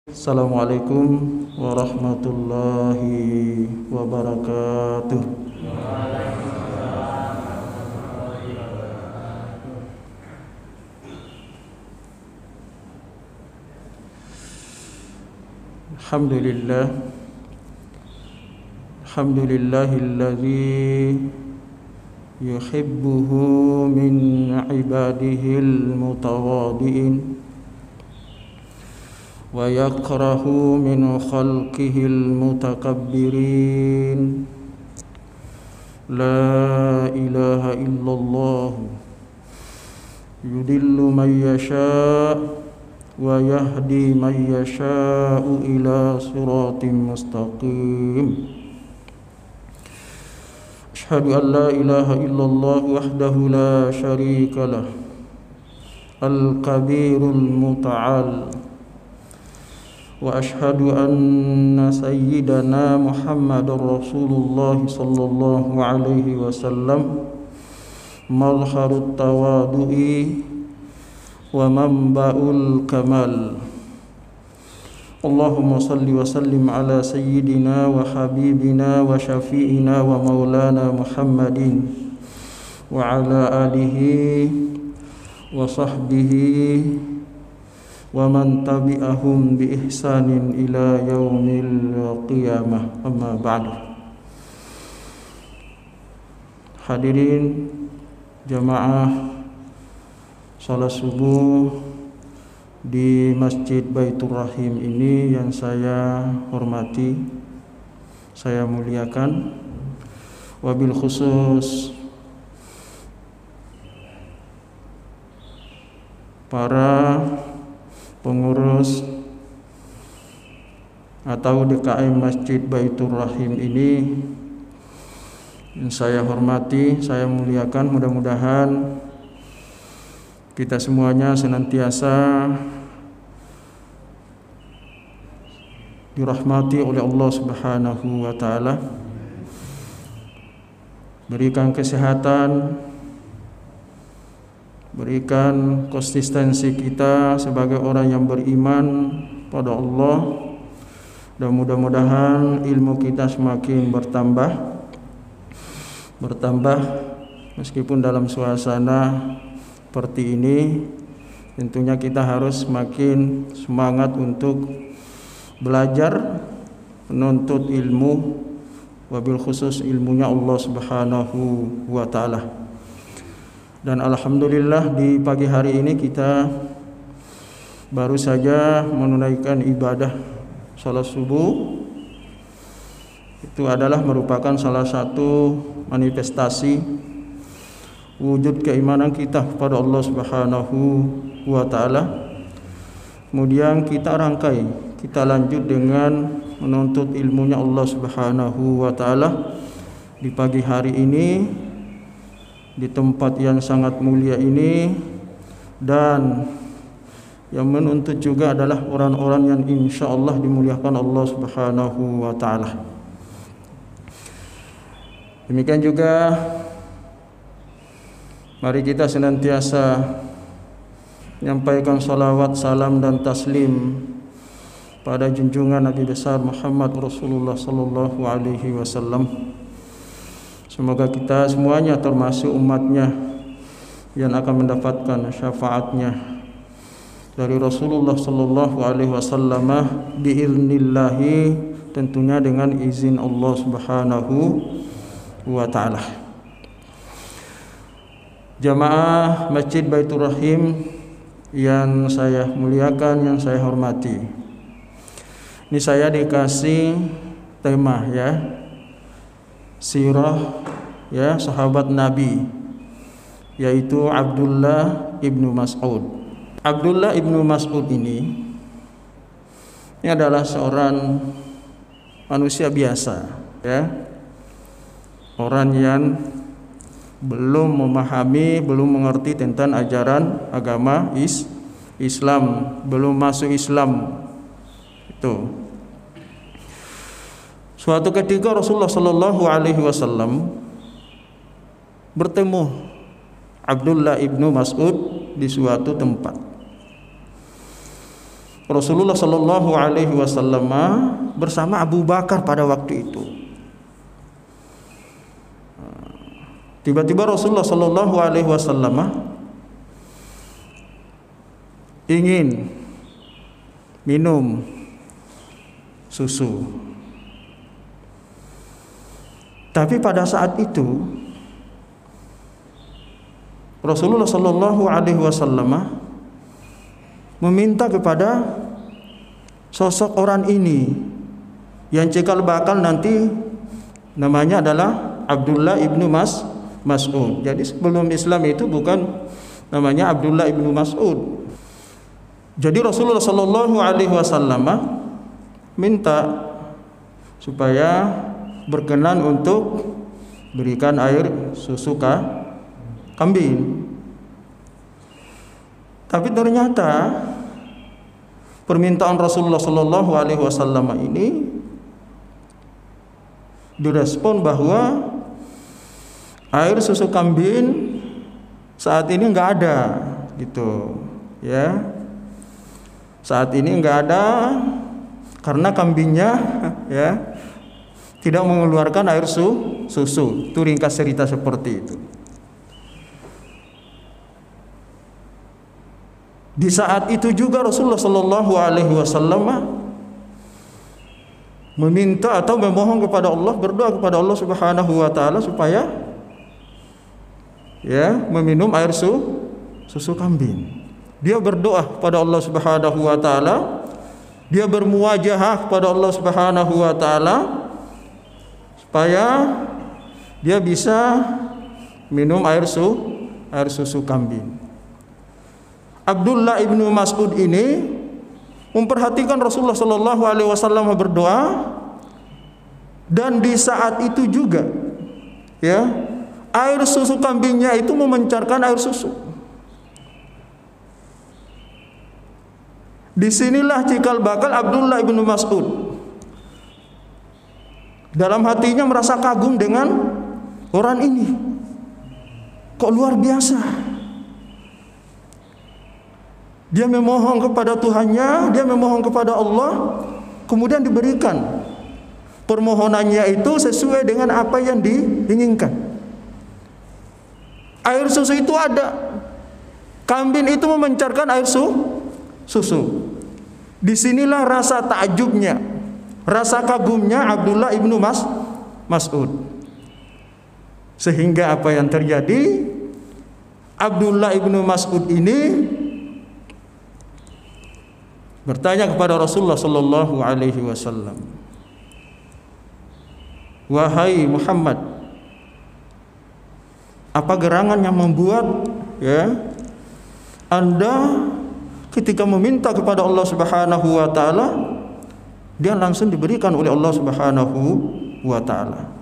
Assalamualaikum warahmatullahi wabarakatuh. Alhamdulillah, alhamdulillahilladzi yuhibbuhu min ibadihil mutawadiin wa yakrahu min khalqihil mutakabbirin. La ilaha illallah yudillu man yasha' wa yahdi man yasha'u ila siratim mustaqim. Asyhadu an la ilaha illallah wahdahu la syarika lah, al-kabirul muta'al. Wa ashhadu anna sayyidana Muhammadar Rasulullah sallallahu alaihi wasallam mazharut tawadu'i wa manba'ul kamal. Allahumma salli wa sallim ala sayyidina wa habibina wa syafi'ina wa maulana Muhammadin wa ala alihi wa sahbihi wa man tabi'ahum bi ihsanin ila yaumil qiyamah. Amma ba'du. Hadirin jamaah salat subuh di Masjid Baitur Rahim ini yang saya hormati, saya muliakan, wabil khusus para pengurus atau DKM Masjid Baitur Rahim ini yang saya hormati, saya muliakan. Mudah-mudahan kita semuanya senantiasa dirahmati oleh Allah Subhanahu wa taala, berikan kesehatan, berikan konsistensi kita sebagai orang yang beriman pada Allah, dan mudah-mudahan ilmu kita semakin bertambah meskipun dalam suasana seperti ini. Tentunya kita harus semakin semangat untuk belajar, menuntut ilmu, wabil khusus ilmunya Allah Subhanahu wa taala. Dan alhamdulillah di pagi hari ini kita baru saja menunaikan ibadah salat subuh. Itu adalah merupakan salah satu manifestasi wujud keimanan kita kepada Allah Subhanahu wa taala. Kemudian kita rangkai, kita lanjut dengan menuntut ilmunya Allah Subhanahu wa taala di pagi hari ini, di tempat yang sangat mulia ini. Dan yang menuntut juga adalah orang-orang yang insyaallah dimuliakan Allah Subhanahu wa taala. Demikian juga mari kita senantiasa menyampaikan salawat, salam dan taslim pada junjungan Nabi besar Muhammad Rasulullah sallallahu alaihi wasallam. Semoga kita semuanya termasuk umatnya yang akan mendapatkan syafaatnya dari Rasulullah sallallahu alaihi wasallam biiznillah, tentunya dengan izin Allah Subhanahu wa taala. Jamaah Masjid Baitur Rahim yang saya muliakan, yang saya hormati, ini saya dikasih tema ya, sirah ya sahabat Nabi, yaitu Abdullah ibnu Mas'ud. Abdullah ibnu Mas'ud ini adalah seorang manusia biasa ya, orang yang belum memahami, belum mengerti tentang ajaran agama Islam, belum masuk Islam. Itu suatu ketika Rasulullah sallallahu alaihi wasallam bertemu Abdullah ibnu Mas'ud di suatu tempat. Rasulullah Shallallahu Alaihi Wasallam bersama Abu Bakar pada waktu itu. Tiba-tiba Rasulullah Shallallahu Alaihi Wasallam ingin minum susu. Tapi pada saat itu Rasulullah Shallallahu Alaihi Wasallam meminta kepada sosok orang ini yang cikal bakal nanti namanya adalah Abdullah ibnu Mas'ud. Jadi sebelum Islam itu bukan namanya Abdullah ibnu Mas'ud. Jadi Rasulullah Shallallahu Alaihi Wasallam minta supaya berkenan untuk berikan air susu kambing. Tapi ternyata permintaan Rasulullah Shallallahu Alaihi Wasallam ini direspon bahwa air susu kambing saat ini nggak ada, gitu, ya. Saat ini nggak ada karena kambingnya, ya, tidak mengeluarkan air susu. Itu ringkas cerita seperti itu. Di saat itu juga Rasulullah Shallallahu Alaihi Wasallam meminta atau memohon kepada Allah, berdoa kepada Allah Subhanahu Wa Taala supaya, ya, meminum air susu kambing. Dia berdoa kepada Allah Subhanahu Wa Taala, dia bermuwajahah kepada Allah Subhanahu Wa Taala supaya dia bisa minum air susu kambing. Abdullah ibnu Mas'ud ini memperhatikan Rasulullah Shallallahu Alaihi Wasallam berdoa, dan di saat itu juga, ya, air susu kambingnya itu memancarkan air susu. Disinilah cikal bakal Abdullah ibnu Mas'ud. Dalam hatinya merasa kagum dengan orang ini. Kok luar biasa. Dia memohon kepada Tuhannya, dia memohon kepada Allah, kemudian diberikan permohonannya itu sesuai dengan apa yang diinginkan. Air susu itu ada. Kambing itu memancarkan air susu. Disinilah rasa takjubnya, rasa kagumnya Abdullah ibnu Mas'ud. Sehingga apa yang terjadi? Abdullah ibnu Mas'ud ini bertanya kepada Rasulullah Sallallahu Alaihi Wasallam, wahai Muhammad, apa gerangan yang membuat, ya, Anda ketika meminta kepada Allah Subhanahu Wa Taala, dia langsung diberikan oleh Allah Subhanahu Wa Taala?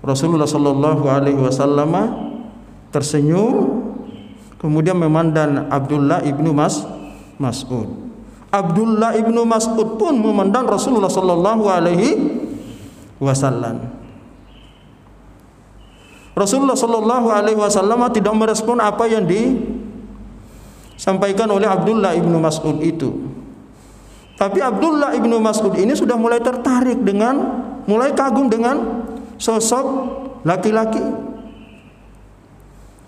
Rasulullah Sallallahu Alaihi Wasallam tersenyum, kemudian memandang Abdullah ibnu Mas'ud. Abdullah ibnu Mas'ud pun memandang Rasulullah Sallallahu Alaihi Wasallam. Rasulullah Sallallahu Alaihi Wasallam tidak merespon apa yang disampaikan oleh Abdullah ibnu Mas'ud itu. Tapi Abdullah ibnu Mas'ud ini sudah mulai tertarik mulai kagum dengan sosok laki-laki.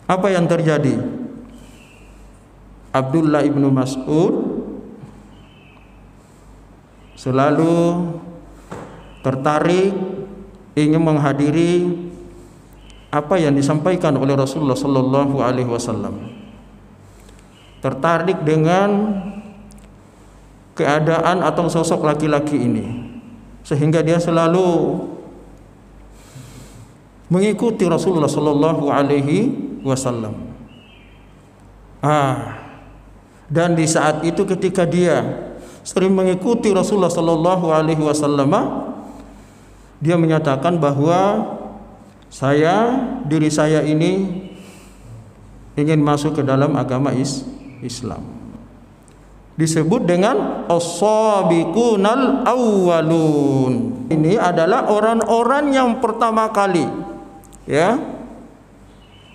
Apa yang terjadi? Abdullah ibnu Mas'ud selalu tertarik ingin menghadiri apa yang disampaikan oleh Rasulullah Sallallahu Alaihi Wasallam. Tertarik dengan keadaan atau sosok laki-laki ini, sehingga dia selalu mengikuti Rasulullah Sallallahu Alaihi Wasallam. Dan di saat itu ketika dia sering mengikuti Rasulullah Sallallahu Alaihi Wasallam, dia menyatakan bahwa diri saya ini ingin masuk ke dalam agama Islam. Disebut dengan as-sabiqunal awwalun. Ini adalah orang-orang yang pertama kali, ya,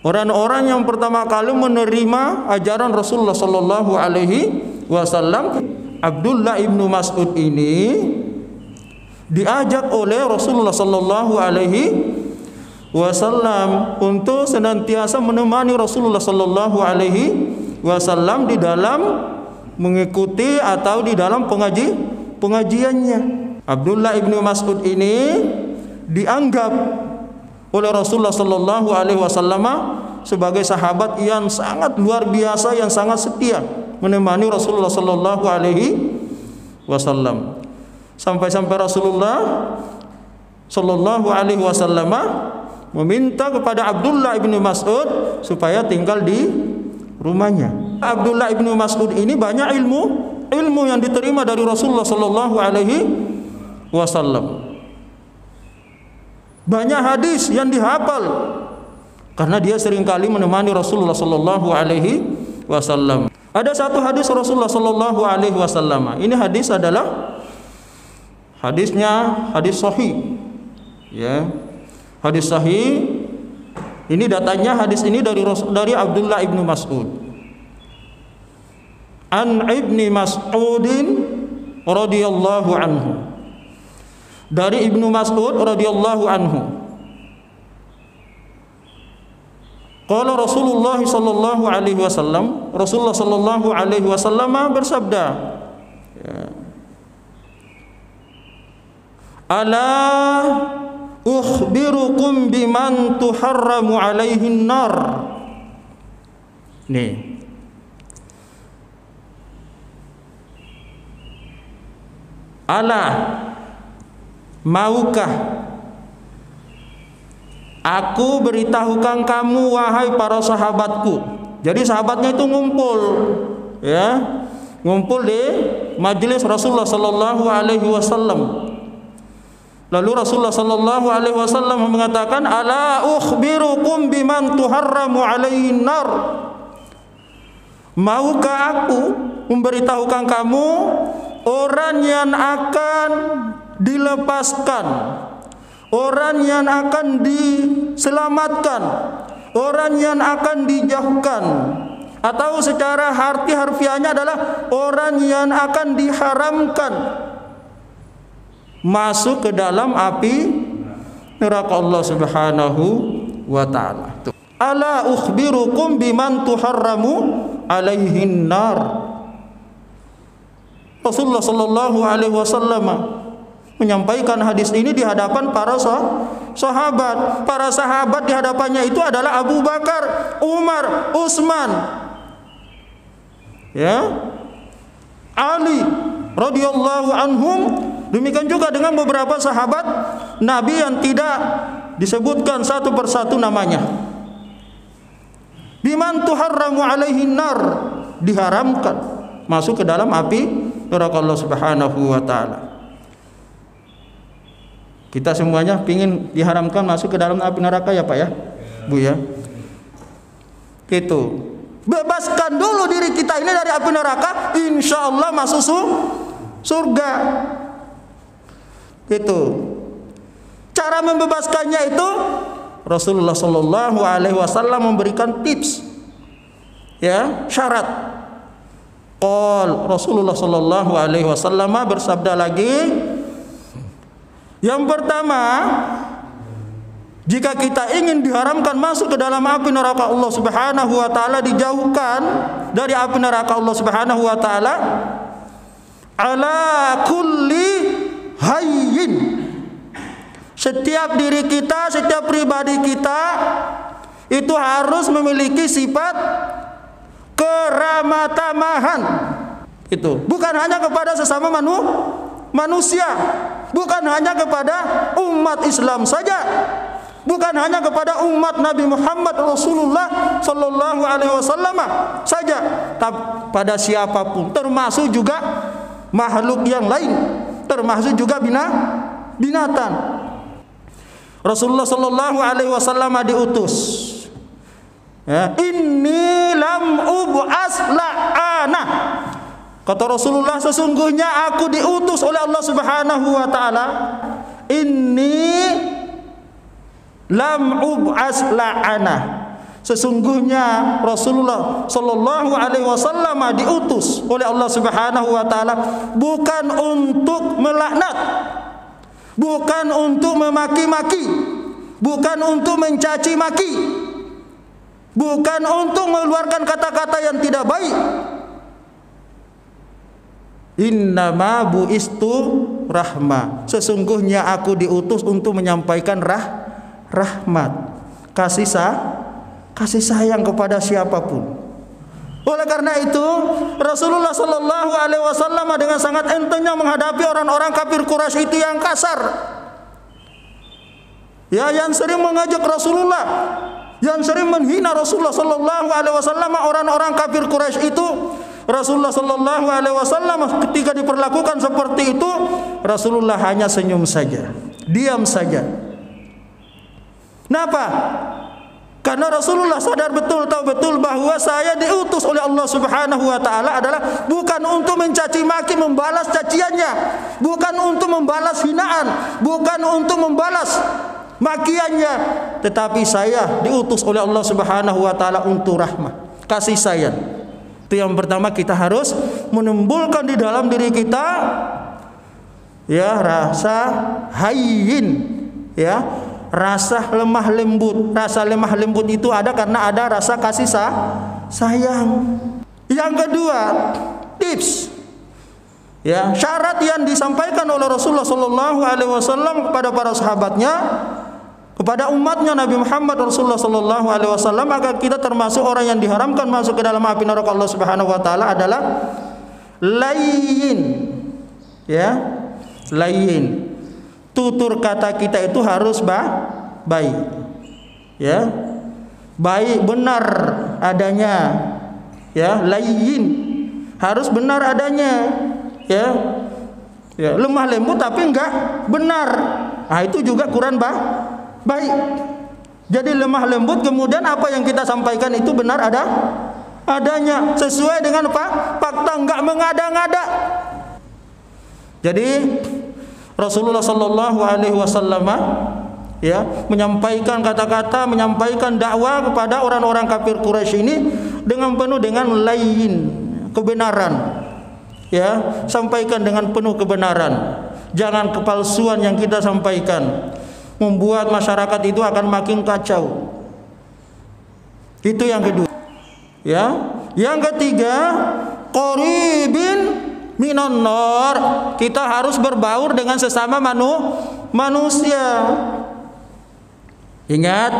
Orang-orang yang pertama kali menerima ajaran Rasulullah sallallahu alaihi wasallam, Abdullah ibnu Mas'ud ini diajak oleh Rasulullah sallallahu alaihi wasallam untuk senantiasa menemani Rasulullah sallallahu alaihi wasallam di dalam mengikuti atau di dalam pengajiannya. Abdullah ibnu Mas'ud ini dianggap oleh Rasulullah sallallahu alaihi wasallam sebagai sahabat yang sangat luar biasa, yang sangat setia menemani Rasulullah sallallahu alaihi wasallam. Sampai-sampai Rasulullah sallallahu alaihi wasallam meminta kepada Abdullah ibnu Mas'ud supaya tinggal di rumahnya. Abdullah ibnu Mas'ud ini banyak ilmu yang diterima dari Rasulullah sallallahu alaihi wasallam. Banyak hadis yang dihafal karena dia seringkali menemani Rasulullah sallallahu alaihi wasallam. Ada satu hadis Rasulullah sallallahu alaihi wasallam. Ini hadis adalah hadisnya hadis sahih. Ya. Hadis sahih. Ini datanya hadis ini dari Abdullah ibnu Mas'ud. An Ibni Mas'udin radhiyallahu anhu. Dari Ibnu Mas'ud radhiyallahu anhu. Qala Rasulullah sallallahu alaihi wasallam, Rasulullah sallallahu alaihi wasallam bersabda, ya. Ala ukhbirukum biman tuharramu alaihin nar. Nih. Ala, maukah aku beritahukan kamu wahai para sahabatku. Jadi sahabatnya itu ngumpul, ya, ngumpul di majelis Rasulullah sallallahu alaihi wasallam. Lalu Rasulullah sallallahu alaihi wasallam mengatakan, ala ukhbirukum biman tuharramu alaihin nar. Maukah aku memberitahukan kamu orang yang akan dilepaskan, orang yang akan diselamatkan, orang yang akan dijauhkan, atau secara harfiahnya adalah orang yang akan diharamkan masuk ke dalam api neraka Allah Subhanahu wa taala. Ala ukhbirukum biman tuharramu alaihin nar. Rasulullah sallallahu alaihi wasallam menyampaikan hadis ini di hadapan para sahabat. Para sahabat di hadapannya itu adalah Abu Bakar, Umar, Utsman, ya, Ali radhiyallahu anhum. Demikian juga dengan beberapa sahabat Nabi yang tidak disebutkan satu persatu namanya. Biman tuharramu alaihin nar, diharamkan masuk ke dalam api neraka Allah Subhanahu wa taala. Kita semuanya ingin diharamkan masuk ke dalam api neraka ya Pak ya, Bu ya. Gitu. Bebaskan dulu diri kita ini dari api neraka, insya Allah masuk surga. Gitu. Cara membebaskannya itu Rasulullah sallallahu alaihi wasallam memberikan tips, ya, syarat. Qal Rasulullah sallallahu alaihi wasallam bersabda lagi, yang pertama, jika kita ingin diharamkan masuk ke dalam api neraka Allah Subhanahu wa taala, dijauhkan dari api neraka Allah Subhanahu wa taala, ala kulli hayyin, setiap diri kita, setiap pribadi kita itu harus memiliki sifat keramatamahan. Itu bukan hanya kepada sesama manusia, bukan hanya kepada umat Islam saja, bukan hanya kepada umat Nabi Muhammad Rasulullah sallallahu alaihi wasallam saja, tapi pada siapapun, termasuk juga makhluk yang lain, termasuk juga binatang. Rasulullah sallallahu alaihi wasallam diutus, ya, inni lam ub'as la'ana. Kata Rasulullah, sesungguhnya aku diutus oleh Allah Subhanahu wa taala. Inni lam ub'as la'ana. Sesungguhnya Rasulullah sallallahu alaihi wasallam diutus oleh Allah Subhanahu wa taala bukan untuk melaknat, bukan untuk memaki-maki, bukan untuk mencaci maki, bukan untuk mengeluarkan kata-kata yang tidak baik. Innama bu'istu rahmah. Sesungguhnya aku diutus untuk menyampaikan rahmat, kasih sayang kepada siapapun. Oleh karena itu, Rasulullah sallallahu alaihi wasallam dengan sangat entengnya menghadapi orang-orang kafir Quraisy itu yang kasar. Ya, yang sering mengajak Rasulullah, yang sering menghina Rasulullah sallallahu alaihi wasallam, orang-orang kafir Quraisy itu, Rasulullah sallallahu alaihi wasallam ketika diperlakukan seperti itu, Rasulullah hanya senyum saja, diam saja. Kenapa? Karena Rasulullah sadar betul, tahu betul bahwa saya diutus oleh Allah Subhanahu wa taala adalah bukan untuk mencaci maki, membalas caciannya, bukan untuk membalas hinaan, bukan untuk membalas makiannya, tetapi saya diutus oleh Allah Subhanahu wa taala untuk rahmah, kasih sayang. Itu yang pertama, kita harus menumbuhkan di dalam diri kita ya rasa hayyin, ya, rasa lemah lembut. Rasa lemah lembut itu ada karena ada rasa kasih sayang. Yang kedua, tips, ya, syarat yang disampaikan oleh Rasulullah sallallahu alaihi wasallam kepada para sahabatnya, kepada umatnya Nabi Muhammad Rasulullah sallallahu alaihi wasallam, agar kita termasuk orang yang diharamkan masuk ke dalam api neraka Allah Subhanahu wa taala adalah layyin. Ya, layyin. Tutur kata kita itu harus baik. Ya. Baik, benar adanya. Ya, layyin. Harus benar adanya. Ya. Ya, lemah lembut tapi enggak benar. Nah, itu juga kurang baik. Jadi lemah lembut, kemudian apa yang kita sampaikan itu benar adanya, sesuai dengan fakta, enggak mengada-ngada. Jadi Rasulullah sallallahu alaihi wasallam ya menyampaikan kata-kata, menyampaikan dakwah kepada orang-orang kafir Quraisy ini dengan penuh dengan layyin, kebenaran. Ya, sampaikan dengan penuh kebenaran. Jangan kepalsuan yang kita sampaikan, membuat masyarakat itu akan makin kacau. Itu yang kedua. Ya, yang ketiga, qaribin minan nar. Kita harus berbaur dengan sesama manusia. Ingat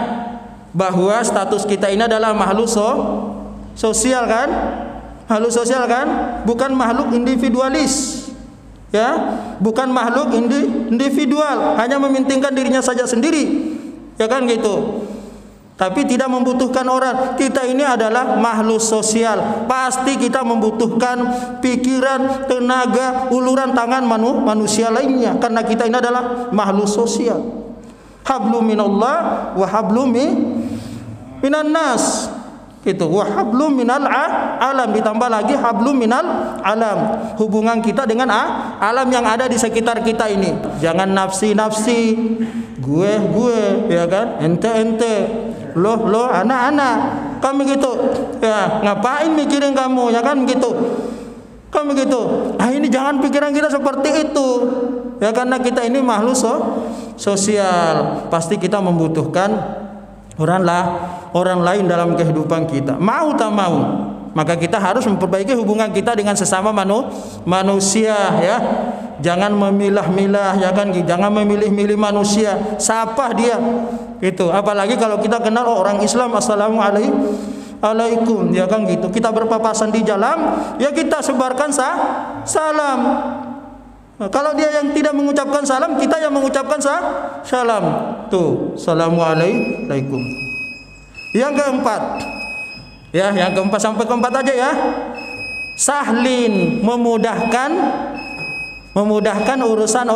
bahwa status kita ini adalah makhluk sosial kan? Makhluk sosial kan? Bukan makhluk individualis. Ya, bukan makhluk individual, hanya mementingkan dirinya saja sendiri, ya kan gitu. Tapi tidak membutuhkan orang. Kita ini adalah makhluk sosial. Pasti kita membutuhkan pikiran, tenaga, uluran tangan manusia lainnya, karena kita ini adalah makhluk sosial. Hablum minallah wa hablum minan nas. Itu wa hablum minal alam, ditambah lagi hablum minal alam, hubungan kita dengan alam yang ada di sekitar kita ini. Jangan nafsi gue ya kan, ente lo anak kami gitu ya, ngapain mikirin kamu ya kan gitu, kami gitu. Ini jangan pikiran kita seperti itu ya, karena kita ini makhluk sosial. Pasti kita membutuhkan orang lain dalam kehidupan kita, mau tak mau, maka kita harus memperbaiki hubungan kita dengan sesama manusia ya. Jangan memilah-milah ya kan, jangan memilih-milih manusia, sapa dia gitu. Apalagi kalau kita kenal orang Islam, assalamualaikum ya kan gitu, kita berpapasan di jalan ya, kita sebarkan salam. Kalau dia yang tidak mengucapkan salam, kita yang mengucapkan salam. Tuh, assalamualaikum. Yang keempat, ya, yang keempat sampai keempat aja ya. Sahlin, memudahkan urusan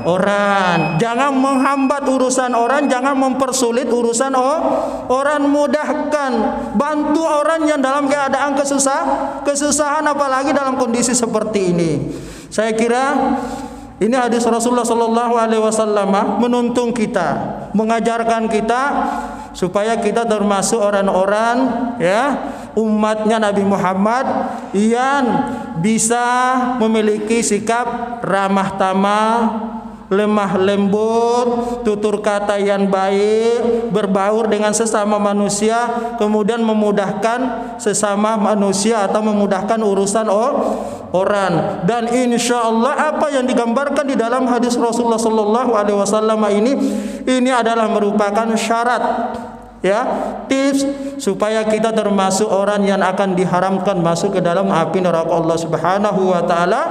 orang. Jangan menghambat urusan orang, jangan mempersulit urusan orang. Mudahkan, bantu orang yang dalam keadaan kesusahan, apalagi dalam kondisi seperti ini. Saya kira ini hadis Rasulullah sallallahu alaihi wasallam menuntun kita, mengajarkan kita supaya kita termasuk orang-orang ya umatnya Nabi Muhammad yang bisa memiliki sikap ramah tamah, lemah lembut, tutur kata yang baik, berbaur dengan sesama manusia, kemudian memudahkan sesama manusia atau memudahkan urusan orang. Dan insya Allah apa yang digambarkan di dalam hadis Rasulullah Sallallahu Alaihi Wasallam ini adalah merupakan syarat, ya, tips supaya kita termasuk orang yang akan diharamkan masuk ke dalam api neraka Allah Subhanahu wa taala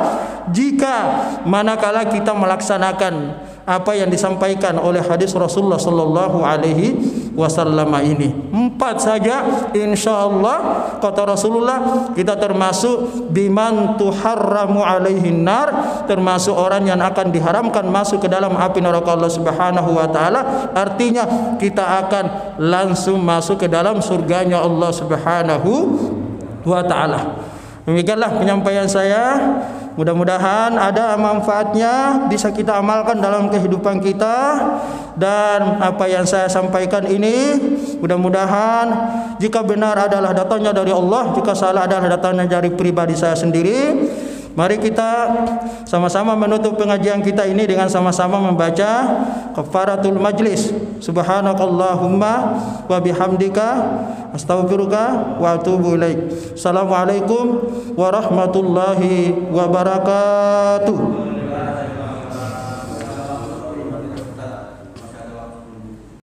jika manakala kita melaksanakan apa yang disampaikan oleh hadis Rasulullah Sallallahu Alaihi Wasallam ini. 4 saja insyaallah kata Rasulullah kita termasuk biman tuharramu alaihin nar, termasuk orang yang akan diharamkan masuk ke dalam api neraka Allah Subhanahu wa taala. Artinya kita akan langsung masuk ke dalam surganya Allah Subhanahu wa taala. Demikianlah penyampaian saya. Mudah-mudahan ada manfaatnya, bisa kita amalkan dalam kehidupan kita. Dan apa yang saya sampaikan ini mudah-mudahan jika benar adalah datangnya dari Allah, jika salah adalah datangnya dari pribadi saya sendiri. Mari kita sama-sama menutup pengajian kita ini dengan sama-sama membaca kafaratul majlis. Subhanakallahumma wa bihamdika astaghfiruka wa atubu ilaik. Assalamualaikum warahmatullahi wabarakatuh.